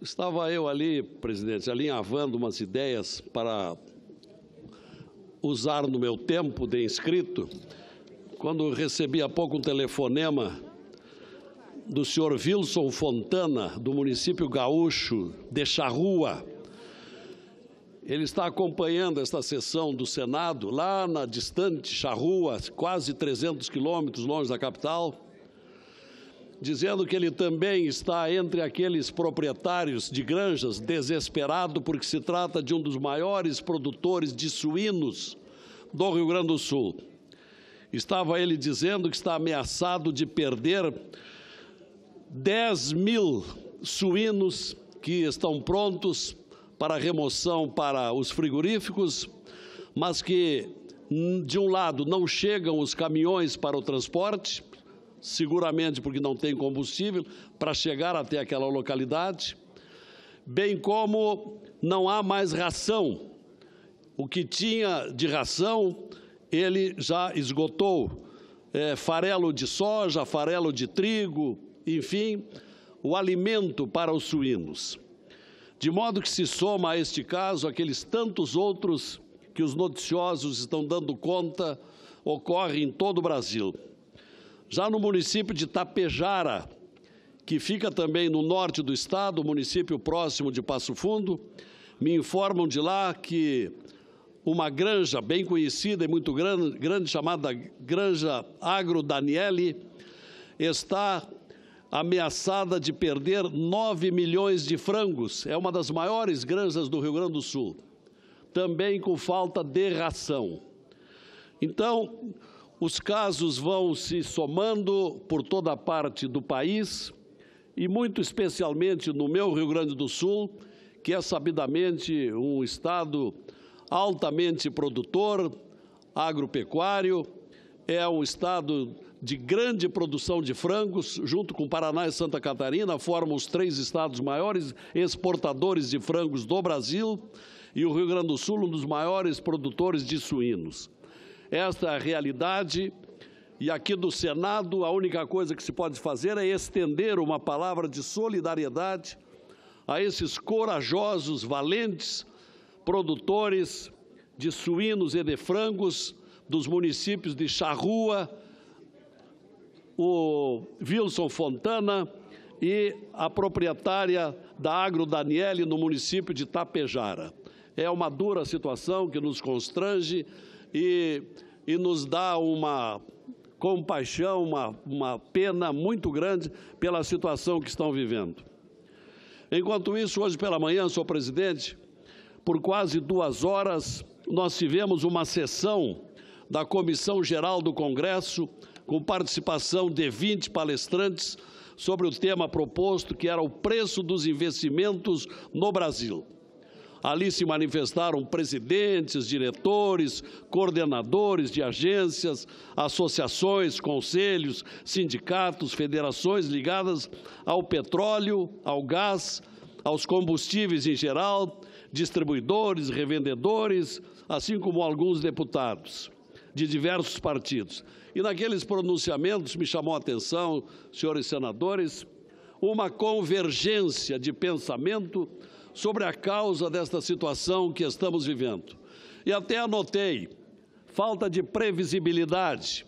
Estava eu ali, presidente, alinhavando umas ideias para usar no meu tempo de inscrito, quando recebi há pouco um telefonema do senhor Wilson Fontana, do município gaúcho de Charrua. Ele está acompanhando esta sessão do Senado, lá na distante Charrua, quase 300 quilômetros longe da capital, dizendo que ele também está entre aqueles proprietários de granjas desesperado porque se trata de um dos maiores produtores de suínos do Rio Grande do Sul. Estava ele dizendo que está ameaçado de perder 10 mil suínos que estão prontos para remoção para os frigoríficos, mas que, de um lado, não chegam os caminhões para o transporte, seguramente porque não tem combustível para chegar até aquela localidade, bem como não há mais ração. O que tinha de ração, ele já esgotou. Farelo de soja, farelo de trigo, enfim, o alimento para os suínos. De modo que se soma a este caso aqueles tantos outros que os noticiosos estão dando conta, ocorrem em todo o Brasil. Já no município de Tapejara, que fica também no norte do estado, município próximo de Passo Fundo, me informam de lá que uma granja bem conhecida e muito grande chamada Granja Agro Daniele, está ameaçada de perder 9 milhões de frangos. É uma das maiores granjas do Rio Grande do Sul, também com falta de ração. Então, os casos vão se somando por toda a parte do país e muito especialmente no meu Rio Grande do Sul, que é sabidamente um estado altamente produtor, agropecuário, é um estado de grande produção de frangos, junto com Paraná e Santa Catarina, formam os 3 estados maiores exportadores de frangos do Brasil e o Rio Grande do Sul, um dos maiores produtores de suínos. Esta é a realidade e aqui do Senado a única coisa que se pode fazer é estender uma palavra de solidariedade a esses corajosos, valentes produtores de suínos e de frangos dos municípios de Charrua, o Wilson Fontana e a proprietária da Agro Daniele no município de Tapejara. É uma dura situação que nos constrange e nos dá uma compaixão, uma pena muito grande pela situação que estão vivendo. Enquanto isso, hoje pela manhã, senhor presidente, por quase 2 horas, nós tivemos uma sessão da Comissão Geral do Congresso, com participação de 20 palestrantes sobre o tema proposto, que era o preço dos investimentos no Brasil. Ali se manifestaram presidentes, diretores, coordenadores de agências, associações, conselhos, sindicatos, federações ligadas ao petróleo, ao gás, aos combustíveis em geral, distribuidores, revendedores, assim como alguns deputados de diversos partidos. E naqueles pronunciamentos me chamou a atenção, senhores senadores, uma convergência de pensamento sobre a causa desta situação que estamos vivendo. E até anotei, falta de previsibilidade,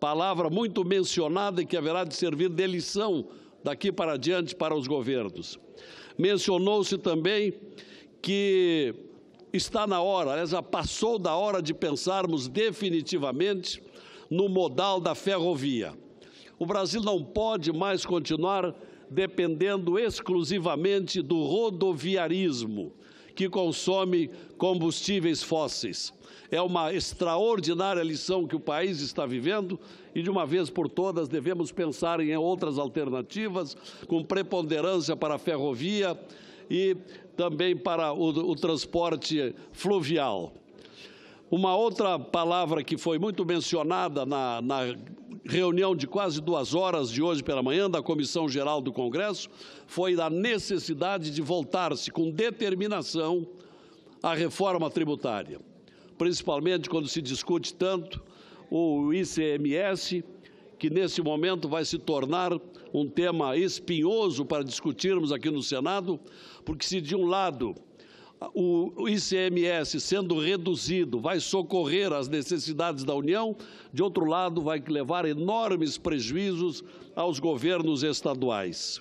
palavra muito mencionada e que haverá de servir de lição daqui para diante para os governos. Mencionou-se também que está na hora, aliás, já passou da hora de pensarmos definitivamente no modal da ferrovia. O Brasil não pode mais continuar dependendo exclusivamente do rodoviarismo, que consome combustíveis fósseis. É uma extraordinária lição que o país está vivendo e, de uma vez por todas, devemos pensar em outras alternativas, com preponderância para a ferrovia e também para o transporte fluvial. Uma outra palavra que foi muito mencionada na reunião de quase 2 horas de hoje pela manhã da Comissão Geral do Congresso foi a necessidade de voltar-se com determinação à reforma tributária, principalmente quando se discute tanto o ICMS, que nesse momento vai se tornar um tema espinhoso para discutirmos aqui no Senado, porque se de um lado o ICMS sendo reduzido vai socorrer as necessidades da União, de outro lado vai levar enormes prejuízos aos governos estaduais.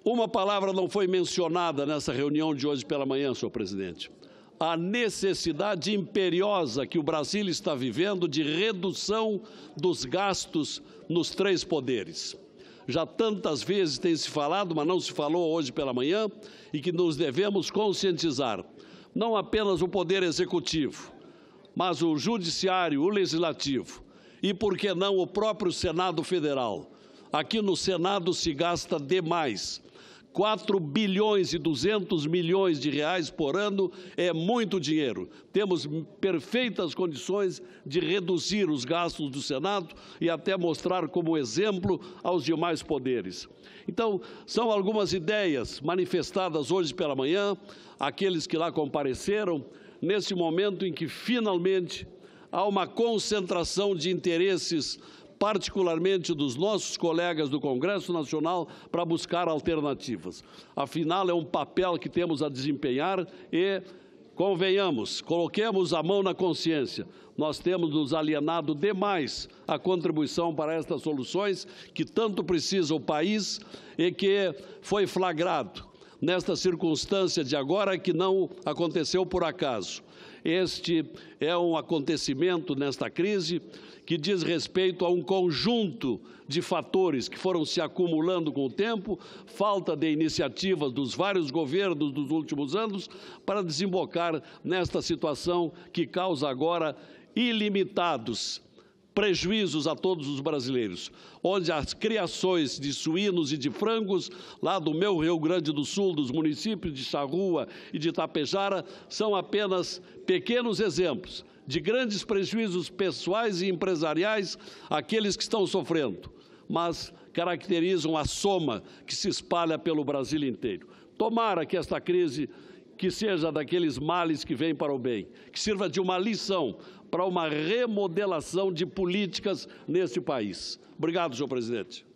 Uma palavra não foi mencionada nessa reunião de hoje pela manhã, senhor presidente. A necessidade imperiosa que o Brasil está vivendo de redução dos gastos nos três poderes. Já tantas vezes tem se falado, mas não se falou hoje pela manhã, e que nos devemos conscientizar. Não apenas o Poder Executivo, mas o Judiciário, o Legislativo e, por que não, o próprio Senado Federal. Aqui no Senado se gasta demais. 4 bilhões e 200 milhões de reais por ano é muito dinheiro. Temos perfeitas condições de reduzir os gastos do Senado e até mostrar como exemplo aos demais poderes. Então, são algumas ideias manifestadas hoje pela manhã, aqueles que lá compareceram, nesse momento em que, finalmente, há uma concentração de interesses particularmente dos nossos colegas do Congresso Nacional, para buscar alternativas. Afinal, é um papel que temos a desempenhar e, convenhamos, coloquemos a mão na consciência. Nós temos nos alienado demais a contribuição para estas soluções que tanto precisa o país e que foi flagrado nesta circunstância de agora, que não aconteceu por acaso. Este é um acontecimento nesta crise que diz respeito a um conjunto de fatores que foram se acumulando com o tempo, falta de iniciativas dos vários governos dos últimos anos para desembocar nesta situação que causa agora ilimitados prejuízos a todos os brasileiros, onde as criações de suínos e de frangos, lá do meu Rio Grande do Sul, dos municípios de Charrua e de Itapejara, são apenas pequenos exemplos de grandes prejuízos pessoais e empresariais àqueles que estão sofrendo, mas caracterizam a soma que se espalha pelo Brasil inteiro. Tomara que esta crise, que seja daqueles males que vêm para o bem, que sirva de uma lição para uma remodelação de políticas nesse país. Obrigado, senhor presidente.